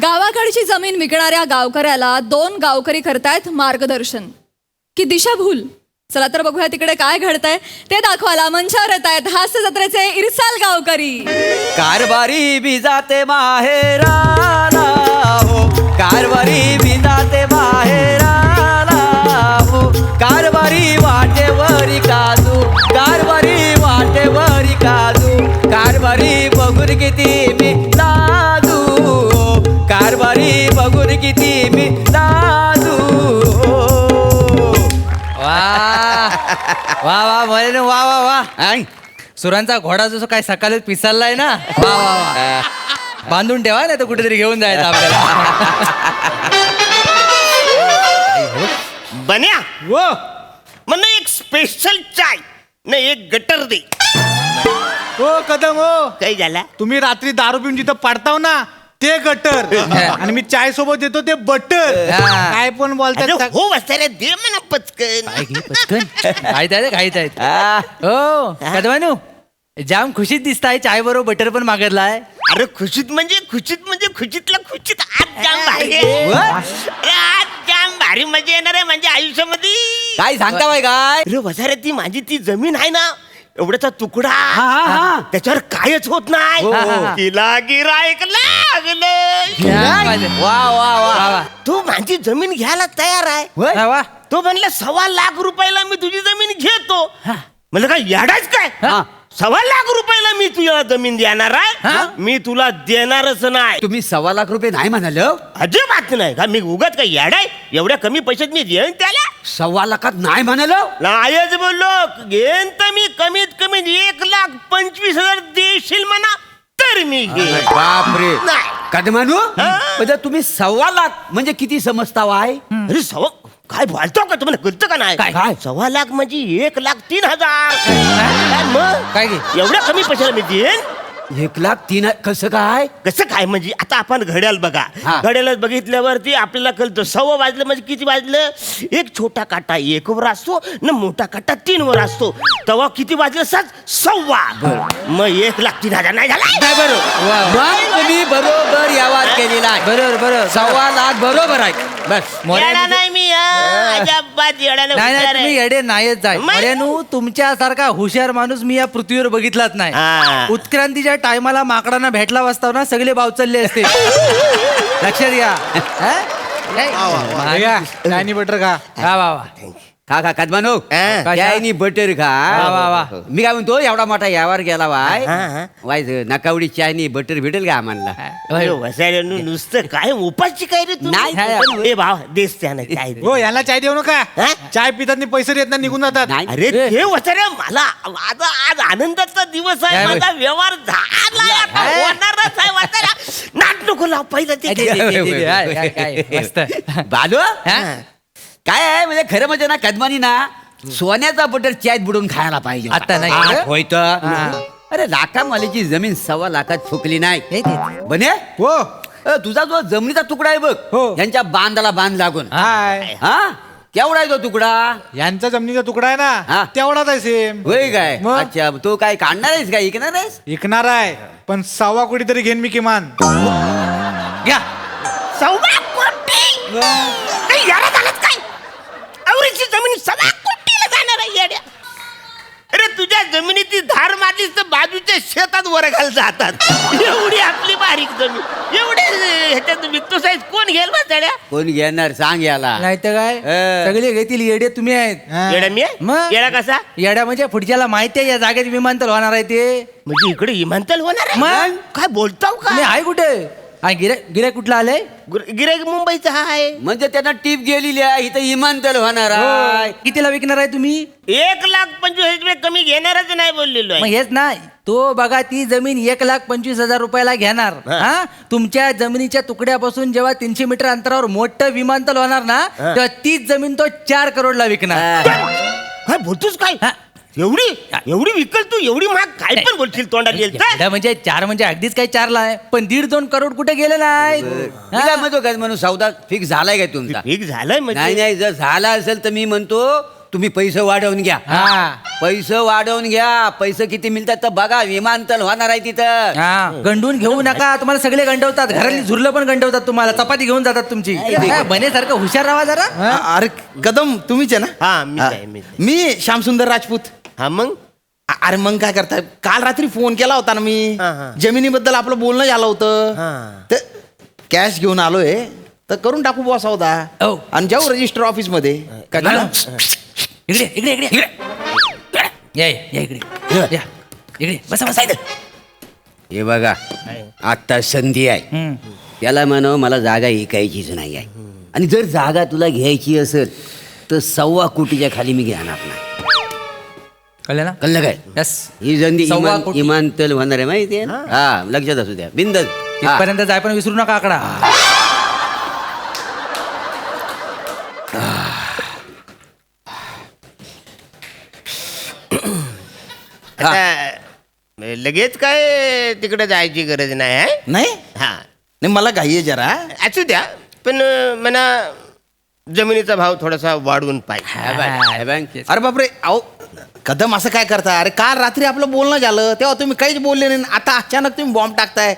गावाकडची जमीन विकणाऱ्या गावकऱ्याला 2 गावकरी करतायत मार्गदर्शन की दिशाभूल. चला तर बघूया तिकडे काय घडतंय ते दाखवायला मंचावर येत आहेत हास्य जत्रेचे इरसाल गावकरी. कारभारी भी जाते माहेराला हो, कारभारी भी जाते माहेराला हो, कारभारी वाटेवरी काजू, कारभारी वाटेवरी काजू, कारभारी बघून किती मी लाजू, कारभारी बघून किती मी लाजू. वा वा म्हणे वा वा वा. सुरांचा घोडा जसं काय सकाळीच पिसाललाय ना. वा वा वा. बांधून ठेवा नाही तर कुठेतरी घेऊन जायचं आपल्याला. बन्या वो मला एक स्पेशल चाय न एक गटर दे. हो कदम हो, काही झाला तुम्ही रात्री दारू पिऊन जिथं पडताव ना ते गटर आणि मी चाय सोबत देतो ते बटर. हा. काय पण अरे बोलतात. हो वाचायला दे म्हणा पटकन. काय घे पटकन. खायत आहेत खायत आहेत. आ, हो कदवानू जाम खुशीत दिसताय. चाय बरोबर बटर पण मागितलाय. अरे खुशीत म्हणजे खुशीतला खुशीत आज जाम भारी आहे. अरे आज जाम भारी मजा येणार आहे म्हणजे आयुष्यामध्ये. काय सांगता बाय काय? अरे वसारे ती माझी ती जमीन आहे ना एवढ्याचा तुकडा हा. त्याच्यावर कायच होत नाही. हो. तिला गिरायक लागलं. वा वा वा वा. तू माझी जमीन घ्यायला तयार आहे. होय? वा वा. तो म्हणला 1.25 लाख रुपयाला मी तुझी जमीन घेतो. म्हणलं काय याडाच काय? हा. 1.25 लाख रुपयाला मी तुझ्या जमीन देणार आहे. मी तुला देणारच नाही. तुम्ही 1.25 लाख रुपये नाही म्हणाल? अजिबात नाही का मी उगाच काय याडाय एवढ्या कमी पैशात मी देईन त्याला. 1.25 लाखात नाही म्हणाल? नाहीच बोललो घेईन तर मी कमीत कमी 1,25,000 देशील म्हणा तर मी घेईन. बापरे. नाही. कदमानू हा. म्हणजे तुम्ही 1.25 लाख म्हणजे किती समजता वाय? अरे काय बोलतो का तुम्हाला कळतं का नाही? काय? 1.25 लाख म्हणजे 1,03,000. काय मग काय घे? एवढ्या कमी पैशाला मी देईन. 1,03,000 कसं काय? कसं काय म्हणजे आता आपण घड्याळ बघा. हा. घड्याळ बघितल्यावरती आपल्याला कळतं 1.15 वाजलं म्हणजे किती वाजलं. एक छोटा काटा 1 वर असतो न मोठा काटा 3 वर असतो. तेव्हा किती वाजलं 7:15. मग 1,03,000 नाही झाला. वा वा. मग तुम्ही बरोबर यावाज केलेला आहे. बरोबर बरोबर. 1.25 लाख बरोबर आहे. बस येडा नाही मी अजिबात येडा नाही नाही हुशार तुम्ही आहे. येडे नाहीच जाय. मग? अरेनू तुमच्यासारखा हुशार माणूस मी या पृथ्वीवर बघितलाच नाही. हा. उत्क्रांतीच्या टायमाला माकडांना भेटला वाजताव ना सगळे बाव चालले असते. लक्षात घ्या. हा? काय? चायनी बटर का? वा वा वा. खा खा कदमानू हा. त्यानी बटर खा. वा, वा, वा. मी काय म्हणतो एवढा मोठा यावर गेला वाय हा, हा. वाय नकावडी चायनी बटर भेटेल का आम्हाला? अरे वसायला नुसतं काय उपाशी काय रे नाही. नाही भाव देस त्यानं काय दे. हो यांना चाय देऊ नका. हा? चाय पितात पैसे देत नाही निघून जातात. नाही. अरे ते वसारे मला आज आनंदाचा दिवस आहे. काय माझा व्यवहार झाला आता हा? होणारच आहे वसाऱ्या. नाट नको लाव पहिलं ते दे, दे, दे, दे, दे. हाय, हाय, हाय. मस्त. बालू हा? काय आहे म्हणजे खरं म्हणजे ना कदमानी ना सोन्याचा बटर चायत बुडून खायला पाहिजे. आता नाही. हा, होय तर. हा. अरे लाखामालीची जमीन 1.25 लाखात फुकली नाही. हे ते. बने हो तुझा जो जमिनीचा तुकडा आहे बघ हो. यांच्या बांधाला बांध लागून हाय. हा केवढा आहे तो तुकडा? यांचा जमिनीचा तुकडा आहे हा. ना तेवढाच आहे सेम. होय काय? मग? अच्छा तो काय काढणार आहेस काय ऐकणार आहेस? विकणार आहे पण 1.25 कोटी तरी घेईन मी किमान. घ्या. 1.25 कोटी काही याला झालंच काय? आवरीची जमीन 1.25 कोटीला जाणार आहे येड्या. अरे तुझ्या जमिनीची धार मारलीस तर बाजूच्या शेतात वर घाल जातात. एवढी आपली बारीक जमीन एवढे ह्याच्यात विकतो साईज कोण घेईल बसाड्या? कोण घेणार सांग याला. नाही तर काय सगळे घेतील येडे तुम्ही आहेत. हा. येड्या मी आहे? मग? येडा कसा येड्या म्हणजे पुढच्याला माहिती आहे या जागेत विमानतळ होणार आहे ते. म्हणजे इकडे विमानतळ होणार आहे? मग? काय बोलताव तुम्ही का? आहे कुठे? गिराय कुठला आलंय? गिराईक मुंबईचा आहे. म्हणजे त्यांना टीप गेलेली आहे इथं विमानतळ होणार आहे. कितीला विकणार आहे तुम्ही? 1,25,000 कमी घेणारच नाही बोललेलो मग आहे. हेच ना तो बघा ती जमीन 1,25,000 रुपयाला घेणार. हा तुमच्या जमिनीच्या तुकड्यापासून जेव्हा 300 मीटर अंतरावर मोठं विमानतळ होणार ना तेव्हा तीच जमीन तो 4 करोडला विकणार. काय बोलतोस काय? हा. एवढी विकल तू एवढी महाग काय पण बोलशील तोंडात येईल तर? येडा म्हणजे 4 म्हणजे अगदीच काही 4ला आहे पण 1.5-2 करोड कुठे गेले नाही. मी काय म्हणतो काय म्हणून सौदा फिक्स झालाय काय तुमचा? ठीक झालंय नाही म्हणजे नाही जर झाला असेल तर मी म्हणतो तुम्ही पैसे वाढवून घ्या. पैसे वाढवून घ्या. पैसे किती मिळतात तर बघा. विमानतळ होणार आहे तिथं. गंडून घेऊ नका. तुम्हाला सगळे गंडवतात. घरातली झुरलं पण गंडवतात तुम्हाला. चपाती घेऊन जातात तुमची. काय बनेसारखं हुशार राहा जरा. अरे कदम तुम्हीच आहे ना? हा मीच आहे मीच आहे. मी श्यामसुंदर राजपूत. हा मग अरे मग काय करताय? काल रात्री फोन केला होता ना मी. हा. जमिनीबद्दल आपलं बोलणं झालं होतं. हा. तर कॅश घेऊन आलोय तर करून टाकू बॉस होता. हो. आणि जाऊ रजिस्टर ऑफिस मध्ये. काय झालं? इकडे इकडे इकडे या या इकडे या इकडे बसा बसा इकडे. हे बघा आता संधी आहे. त्याला म्हणावं मला जागा ऐकायचीच नाही आहे. आणि जर जागा तुला घ्यायची असेल तर 1.25 कोटीच्या खाली मी घेणार नाही. कळलं ना? कळलं काय? यस. ही संधी 1.25 कोटी. विमानतळ होणार आहे माहिती आहे ना? हा लक्षात असू द्या. बिंदस. तिथपर्यंत जाय पण विसरू नका आकडा. आता लगेच काय तिकडे जायची गरज नाही आहे. नाही हा नाही, मला घाई आहे जरा. असू द्या पण म्हणा जमिनीचा भाव थोडासा वाढवून पाहिजे. अरे बापरे, अहो कदम असं काय करता? अरे काल रात्री आपलं बोलणं झालं तेव्हा तुम्ही काहीच बोलले नाही. आता अचानक तुम्ही बॉम्ब टाकताय.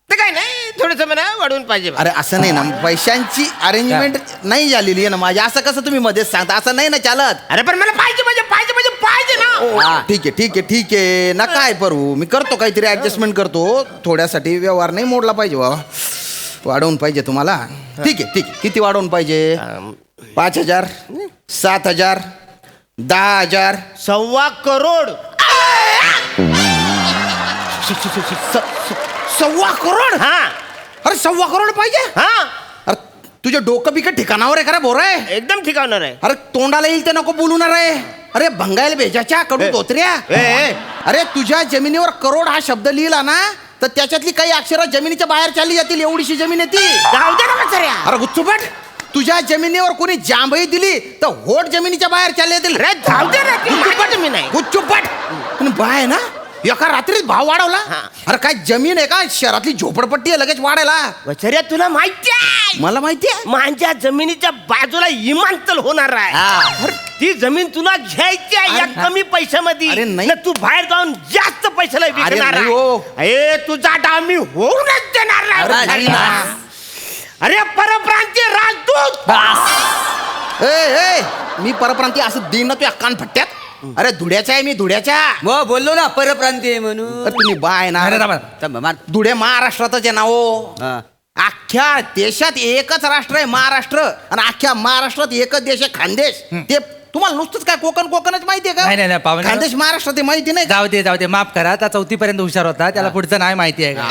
तर काय नाही थोडस म्हणा वाढवून पाहिजे. अरे असं नाही ना, पैशांची अरेंजमेंट नाही झालेली आहे ना माझी. असं कसं तुम्ही मध्येच सांगता? असं नाही ना चालत. अरे पण मला पाहिजे म्हणजे पाहिजे म्हणजे पाहिजे ना. ठीक आहे ठीक आहे ठीक आहे, ना काय करू, मी करतो काहीतरी ऍडजस्टमेंट करतो. थोड्यासाठी व्यवहार नाही मोडला पाहिजे बाबा. वाढवून पाहिजे तुम्हाला. ठीक आहे ठीक आहे. किती वाढवून पाहिजे? 5,000, 7,000, 10,000, 1.25 करोड. 1.25 करोड? हा अरे 1.25 करोड पाहिजे? हा अरे तुझ्या डोकं बिकट ठिकाणावर आहे खरं बोर आहे? एकदम ठिकावणार आहे. अरे तोंडाला येईल ते नको बोलूणार आहे. अरे भंगायला भेजाच्या कडू धोत्र्या. अरे तुझ्या जमिनीवर करोड हा शब्द लिहिला ना तर त्याच्यातली काही अक्षरं जमिनीच्या बाहेर चालली जातील. एवढीशी जमीन आहे ती. जाऊ दे ना म्हाताऱ्या. अरे गुच्चूपट, तुझ्या जमिनीवर कोणी जांभई दिली तर होट जमिनीच्या बाहेर चालले जातील. अरे जाऊ दे ना ती माझी जमीन आहे. गुच्चूपट. पण बाय ना एका रात्रीत भाव वाढवला. अरे काय जमीन आहे का? शहरातली झोपडपट्टी आहे लगेच वाढायला. म्हाताऱ्या तुला माहिती आहे मला माहिती आहे. माझ्या जमिनीच्या बाजूला विमानतळ होणार आहे. ती जमीन तुला घ्यायची आहे या अरे, कमी पैशामध्ये. अरे नाही. ना तू बाहेर जाऊन जास्त पैशाला विकणार नाही आहे. हो. अरे तुझा डाव मी होऊनच देणार नाही अरे नाही म्हाताऱ्या. ना. अरे परप्रांतीय राजदूत. ए मी परप्रांतीय असं देईन ना तुझ्या कान फट्ट्यात. अरे धुड्याचा आहे मी, धुड्याच्या. मग बोललो ना परप्रांतीय म्हणून. अरे तुम्ही बाय ना. अरे दाबा. थांबा, मार. धुळे महाराष्ट्रातच आहे ना हो. हा. अख्ख्या देशात एकच राष्ट्र आहे महाराष्ट्र. आणि अख्ख्या महाराष्ट्रात एकच देश आहे खानदेश. ते तुम्हाला नुसतंच काय कोकणच माहितीये नाही, नाही, का? पाहुणे. खानदेश महाराष्ट्रात आहे, माहिती नाही का? जाऊ दे माफ करा. आता 4थी पर्यंत हुशार होता. त्याला पुढचं नाही माहिती आहे का?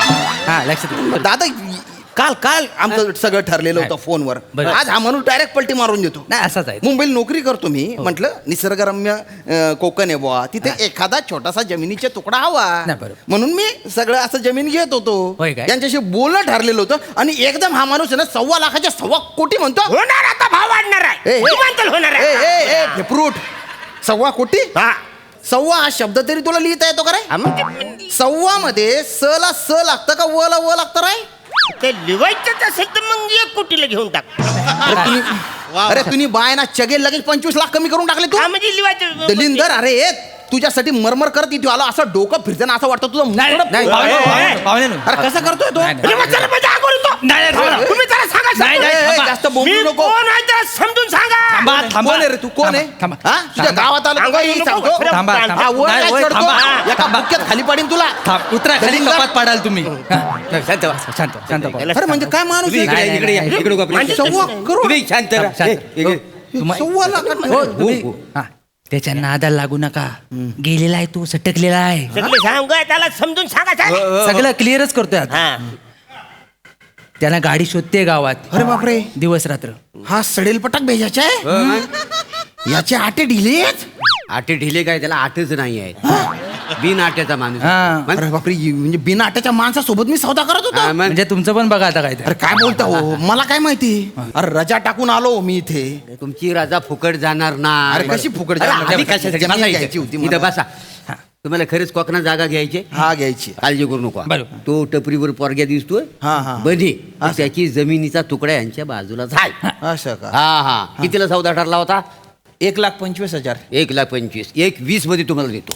हा लक्षात ठेवा. दादा काल आमचं सगळं ठरलेलं होतं फोनवर. बरं. आज हा म्हणून डायरेक्ट पलटी मारून देतो. नाही असाच आहे. मुंबईला नोकरी करतो मी. म्हटलं निसर्गरम्य कोकण आहे बुवा, तिथे एखादा छोटासा जमिनीचा तुकडा हवा. नाही, बरोबर. म्हणून मी सगळं असं जमीन घेत होतो. होय काय? यांच्याशी बोलणं ठरलेलं होतं आणि एकदम हा माणूस आहे ना 1.25 लाखाच्या 1.25 कोटी म्हणतो. होणार आता भाव वाढणार आहे. विमानतळ होणार आहे. फ्रूट 1.25 कोटी. हा. 1.25 हा शब्द तरी तुला लिहिता येतो का रे? हा, मग ते- 1.25 मध्ये स ला स लागतं का व ला व लागतं रे? ते लिवायचंच असेल तर मग 1 कोटीला घेऊन टाक. अरे तुम्ही बाय ना चगेल लगेच 25 लाख कमी करून टाकले तू. हा म्हणजे लिवायचं. दलिंदर अरे तुझ्यासाठी मरमर करत इथे आलो. असं डोकं फिरताना असं वाटतं तुझं नाही, मुंडकं- नाही, पाहुणे. अरे कसं करतोय तो? नाही, नाही. अरे म्हाताऱ्या, म्हणजे आगोर येतो. नाही, थांबा. तुम्ही त्याला सांगा नाही, समजून. नाही, थांबा. जास्त बोलू मी नको. कोण आहे त्याला समजून सांगा. कोण आहे रे तू? कोण आहे? थांबा. हा? तुझ्या गावात आलो सांगा, तुला नको, सांगतो. नको. थांबा, थांबा. हा, वर नाही, काय वर चढतो? थांबा. एका बुक्क्यात खाली पाडीन तुला. उतरा खाली दलिंदर. कपात पाडाल तुम्ही. शांत पाहू. अरे म्हणजे काय माणूस आहे? नाही, नाही, इकडे या, नाही. इकडे उभा. 1.25 करोड. तुम्ही शांत राहा. शांत. ए, इकडे. तुम्हा- 1.25 लाखात. हो, तुम्ही- हा, त्याच्या नादाला लागू नका. गेलेला आहे तू, सटकलेला आहे. सगळे सांगा त्याला समजून सांगा साहेब. सगळं क्लिअरच करतोय आता. हा. त्याला गाडी शोधते गावात अरे बापरे, दिवस रात्र. हा सडेल पटक भेजायचा आहे. याचे आटे ढिलेत. आटे ढिले काय? त्याला आटच नाही आहे. बिन आट्याचा माणूस. हा. मग? अरे बापरे, म्हणजे बिना आट्याच्या माणसासोबत मी सौदा करत होतो. हा, मग? म्हणजे तुमचं पण बघा आता काय ते. अरे काय बोलता हो, मला काय माहिती. अरे रजा टाकून आलो मी इथे. तुमची राजा फुकट जाणार ना. अरे कशी फुकट अरे, जाणार? आधी कशासाठी? जमीन बसा घ्यायची इथे. होती इथं मला. बसा. तुम्हाला खरंच कोकणात जागा घ्यायची? हा घ्यायची. काळजी करू नको. बरोबर. तो टपरीवर पोरग्या दिसतोय हा, हा. बने त्याची जमिनीचा तुकडा यांच्या बाजूला झाय. असं का? हा हा. कितीला सौदा ठरला होता? 1,25,000. 1,25,000 1,20,000 मध्ये तुम्हाला देतो.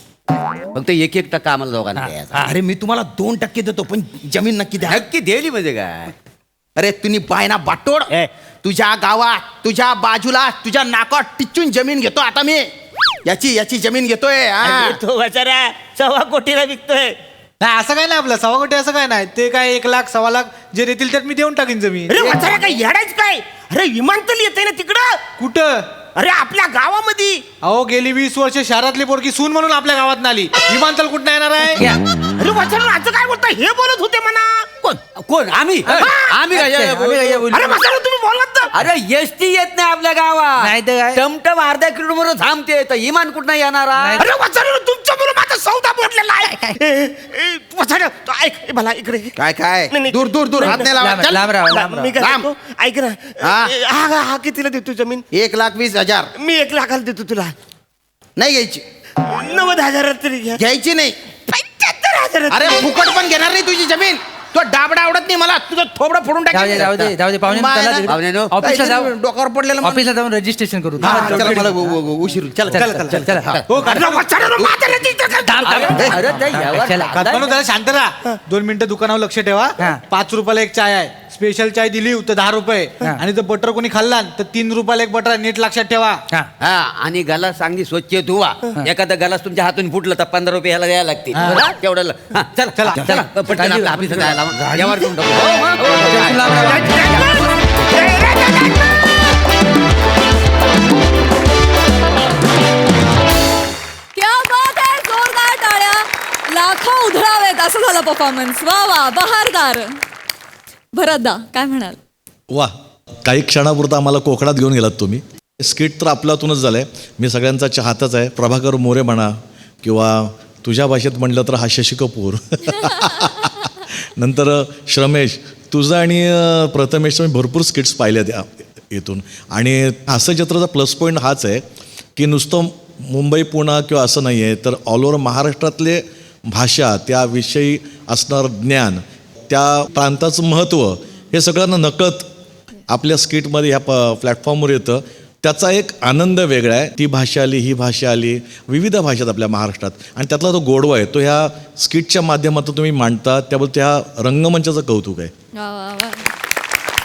फक्त 1% आम्हाला दोघांना द्यायचा. अरे मी तुम्हाला 2% देतो पण जमीन नक्की द्या. नक्की दिली म्हणजे काय? अरे तुम्ही पायना बाटोड तुझ्या गावात तुझ्या बाजूला तुझ्या नाकात टिचून जमीन घेतो आता मी. याची जमीन घेतोय हा. अरे तो बेचारा 1.25 कोटीला विकतोय. नाही असं काय नाही, आपलं 1.25 कोटी असं काय नाही. ते काय 1 लाख 1.25 लाख जे देतील त्यात मी देऊन टाकीन जमीन. अरे बेचारा काय येडायच काय? अरे विमानतळ येते ना तिकडं. कुठं? अरे आपल्या गावामध्ये. अहो गेली 20 वर्ष शहरातली पोरगी सून म्हणून आपल्या गावात आली. विमानतळ कुठं येणार आहे? अरे बेचारा असं काय बोलता? हे बोलत होते म्हणा. कोण? आम्ही काय अरे बेचारा तुम्ही बोलत ना. अरे एसटी येत नाही आपल्या गावात. नाही तर काय? टमटम अर्ध्या किलोमीटर थांबते तर इमान कुठं येणार आहे? अरे बेचारा तुमच्या मुलं माझा सौदा बोललेला आहे. बेचारा ऐक मला इकडे. काय नाही, नाही. दूर हात नाही लावा. चल. लांब राहा. मी काय लांब. म्हणतो, ऐक ना. हा. हा कितीला देतो जमीन? 1,20,000. मी 1 लाखाला देतो तुला. नाही घ्यायची 90,000 तरी घ्या. घ्यायची नाही. 75,000. अरे फुकट पण घेणार नाही तुझी जमीन. तो डाबडा आवडत नाही मला. तुझं थोबडं फोडून जाऊ दे पाहुणे पाहुण्यानो. ऑफिसला जाऊ. डोक्यावर पडलेलं मला. ऑफिसला जाऊन रजिस्ट्रेशन करू. हा, चला मला उशीर. चला चला हो अरे बेचारा माझ्या रजिस्टर कर. अरे ते यावर काकांनो, जरा शांत राहा. 2 मिनिटं दुकानावर लक्ष ठेवा. हा. 5 रुपयाला एक चाय आहे. स्पेशल चाय दिली तर 10 रुपये. हा. आणि जर बटर कोणी खाल्ला तर 3 रुपयाला एक बटर आहे. नीट लक्षात ठेवा. हा. हा आणि गलास चांगली स्वच्छ धुवा. एखादा गलास तुमच्या हातून फुटलं तर 15 रुपये ह्याला द्यायला लागतील. हा, तेवढं हा, चला चला पटकन आपल्या ऑफिसात जायला व्यवहार करून टाकू. हो, हो, हो. क्या बात आहे, जोरदार टाळ्या. लाखो उधळावेत असं झालं परफॉर्मन्स. वा वा, बहारदार. भरतदा काय म्हणाल? वा, काही क्षणापुरता आम्हाला कोकणात घेऊन गेलात तुम्ही. स्किट तर आपल्यातूनच झालंय. मी सगळ्यांचा चाहताच आहे. प्रभाकर मोरे म्हणा किंवा तुझ्या भाषेत म्हटलं तर हा शशी कपूर. नंतर श्रमेश, तुझं आणि प्रथमेशचं मी भरपूर स्किट्स पाहिल्यात इथून. आणि हास्यचित्राचा प्लस पॉईंट हाच आहे की नुसतं मुंबई पुणे किंवा असं नाही आहे, तर ऑल ओव्हर महाराष्ट्रातले भाषा, त्याविषयी असणारं ज्ञान, त्या प्रांताचं महत्त्व हे सगळ्यांना नकळत आपल्या स्किटमध्ये ह्या प्लॅटफॉर्मवर येतं. त्याचा एक आनंद वेगळा आहे. ती भाषा आली, ही भाषा आली, विविध भाषेत आपल्या महाराष्ट्रात, आणि त्यातला तो गोडवा आहे तो ह्या स्किटच्या माध्यमातून तुम्ही मांडता. त्याबद्दल त्या रंगमंचाचं कौतुक आहे. वा वा वा,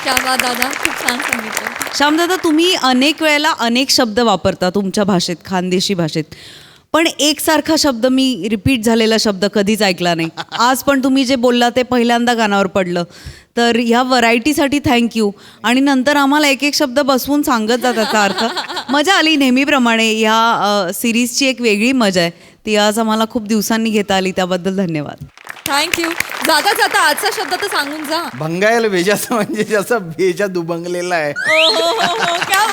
क्या बात दादा, खूप छान सांगितलं. श्यामदादा, तुम्ही अनेक वेळेला अनेक शब्द वापरता तुमच्या भाषेत, खानदेशी भाषेत, पण एकसारखा शब्द मी रिपीट झालेला शब्द कधीच ऐकला नाही. आज पण तुम्ही जे बोलला ते पहिल्यांदा कानावर पडलं. तर ह्या व्हरायटीसाठी थँक्यू. आणि नंतर आम्हाला एक एक शब्द बसवून सांगत जा त्याचा अर्थ. मजा आली नेहमीप्रमाणे. ह्या सिरीजची एक वेगळी मजा आहे, ती आज आम्हाला खूप दिवसांनी घेता आली, त्याबद्दल धन्यवाद. थँक्यू. जाता जाता आजचा शब्द तर सांगून जा. भंगायला भेजाचं म्हणजे जसं भेजा दुबंगलेला आहे. ओ हो हो हो, क्या